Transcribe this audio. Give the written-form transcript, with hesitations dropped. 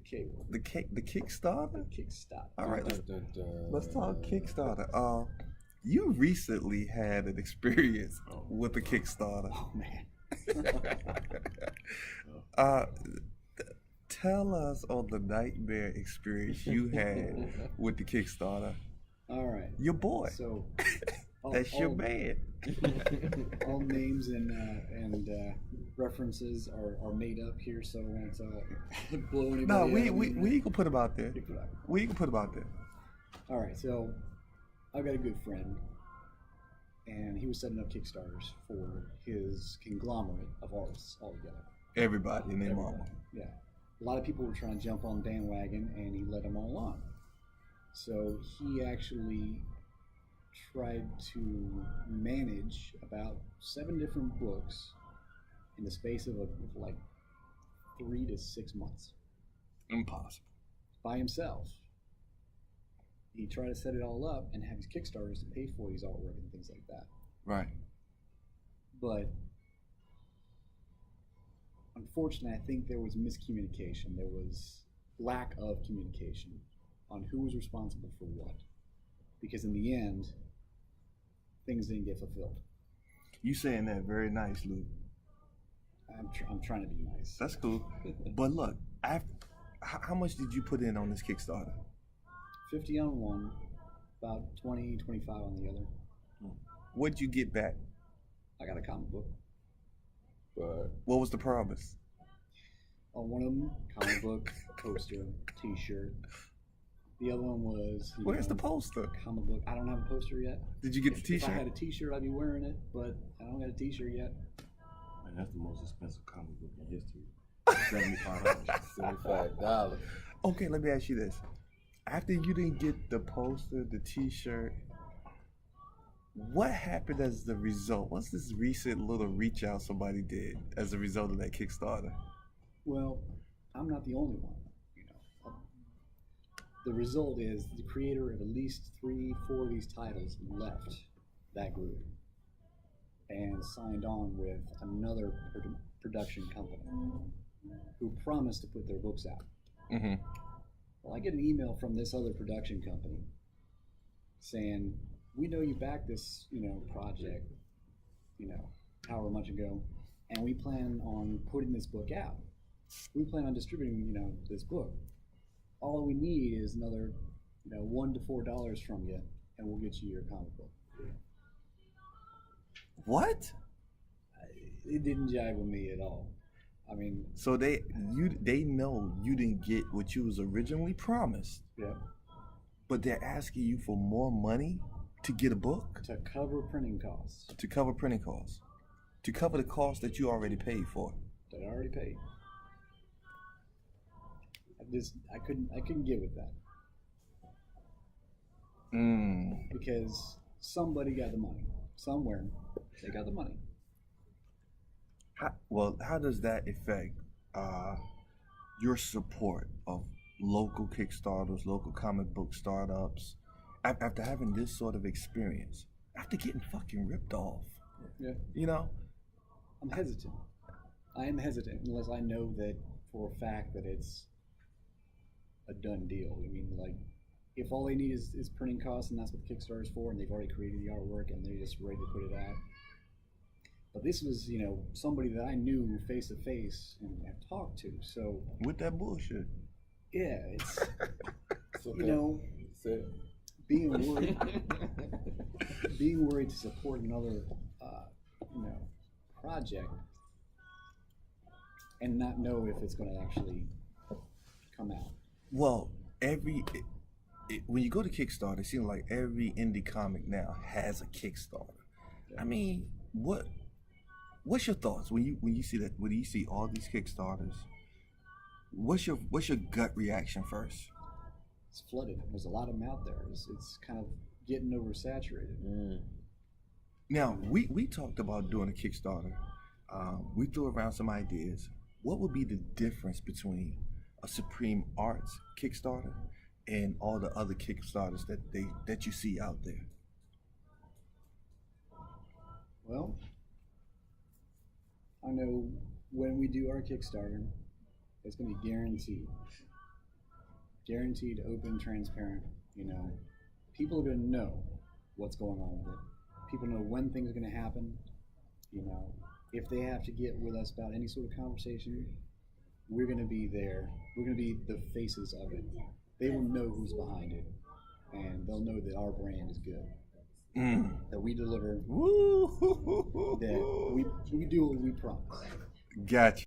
K word. The Kickstarter. Kickstarter. All right, let's talk Kickstarter. You recently had an experience with the Kickstarter. Oh man. uh, Tell us on the nightmare experience you had with the Kickstarter. All right. Your boy. So that's your man. All names and references are made up here, so I won't blow anybody. No, we can put them out there. We can put them out there. All right. So I've got a good friend, and he was setting up Kickstarters for his conglomerate of artists all together. Everybody and their mama. Yeah. A lot of people were trying to jump on the bandwagon, and he led them all on. So he actually tried to manage about 7 different books in the space of like 3 to 6 months. Impossible. By himself. He tried to set it all up and have his Kickstarters to pay for his artwork and things like that. Right. But unfortunately, I think there was miscommunication. There was lack of communication on who was responsible for what. Because in the end, things didn't get fulfilled. You saying that very nice, Luke. I'm trying to be nice. That's cool. But look, how much did you put in on this Kickstarter? 50 on one, about 20, 25 on the other. What'd you get back? I got a comic book. But what was the promise? On one of them, comic book, poster, T-shirt. The other one was... Where's the poster? Comic book. I don't have a poster yet. Did you get the T-shirt? If I had a T-shirt, I'd be wearing it, but I don't got a T-shirt yet. Man, that's the most expensive comic book in history. $75. Okay, let me ask you this. After you didn't get the poster, the T-shirt, what happened as the result? What's this recent little reach out somebody did as a result of that Kickstarter? Well, I'm not the only one. The result is the creator of at least 3, 4 of these titles left that group and signed on with another production company who promised to put their books out. Mm-hmm. Well, I get an email from this other production company saying, we know you backed this, project, however much ago, and we plan on putting this book out. We plan on distributing, this book. All we need is another, $1 to $4 from you, and we'll get you your comic book. What? It didn't jive with me at all. I mean, so they know you didn't get what you was originally promised. Yeah. But they're asking you for more money to get a book? To cover printing costs. To cover printing costs. To cover the cost that you already paid for. That I already paid. I couldn't get with that. Because somebody got the money. Somewhere they got the money. How does that affect your support of local Kickstarters, local comic book startups, after having this sort of experience, after getting fucking ripped off? Yeah. I'm hesitant. I am hesitant unless I know that for a fact that it's a done deal. I mean, like, if all they need is printing costs, and that's what Kickstarter is for, and they've already created the artwork and they're just ready to put it out. But this was, somebody that I knew face to face and have talked to. So with that bullshit. Yeah, it's being worried to support another project and not know if it's going to actually come out. Well, when you go to Kickstarter, it seems like every indie comic now has a Kickstarter. Yeah. I mean, what's your thoughts when you see that? When you see all these Kickstarters, what's your gut reaction first? It's flooded. There's a lot of them out there. It's kind of getting oversaturated. Now we talked about doing a Kickstarter. We threw around some ideas. What would be the difference between a Supreme Artz Kickstarter and all the other Kickstarters that you see out there? Well, I know when we do our Kickstarter, it's going to be guaranteed. guaranteed, open, transparent. You know, people are going to know what's going on with it. People know when things are going to happen. You know, if they have to get with us about any sort of conversation, we're going to be there. We're going to be the faces of it. They will know who's behind it, and they'll know that our brand is good. That we deliver. Woo! That we do what we promise. Gotcha.